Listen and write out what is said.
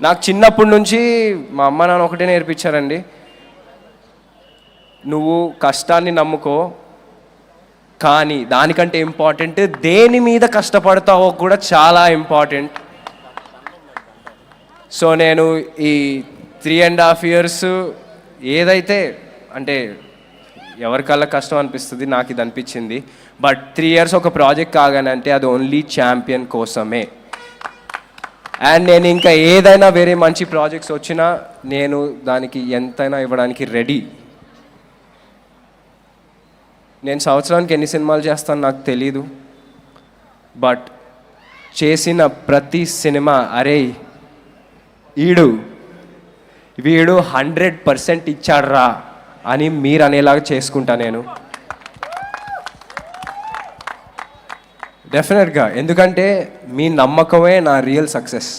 నాకు చిన్నప్పటి నుంచి మా అమ్మ నాన్న ఒకటే నేర్పించారండి, నువ్వు కష్టాన్ని నమ్ముకో, కానీ దానికంటే ఇంపార్టెంట్ దేని మీద కష్టపడతావో కూడా చాలా ఇంపార్టెంట్. సో నేను ఈ 3.5 years ఏదైతే అంటే ఎవరికల్లా కష్టం అనిపిస్తుంది, నాకు ఇది అనిపించింది. బట్ 3 years ఒక ప్రాజెక్ట్ కాగానంటే అది ఓన్లీ ఛాంపియన్ కోసమే. అండ్ నేను ఇంకా ఏదైనా వేరే మంచి ప్రాజెక్ట్స్ వచ్చినా నేను దానికి ఎంతైనా ఇవ్వడానికి రెడీ. నేను సంవత్సరానికి ఎన్ని సినిమాలు చేస్తాను నాకు తెలీదు, బట్ చేసిన ప్రతి సినిమా అరే వీడు 100% ఇచ్చాడ్రా అని మీరు అనేలాగా చేసుకుంటా నేను డెఫినెట్గా. ఎందుకంటే మీ నమ్మకమే నా రియల్ సక్సెస్.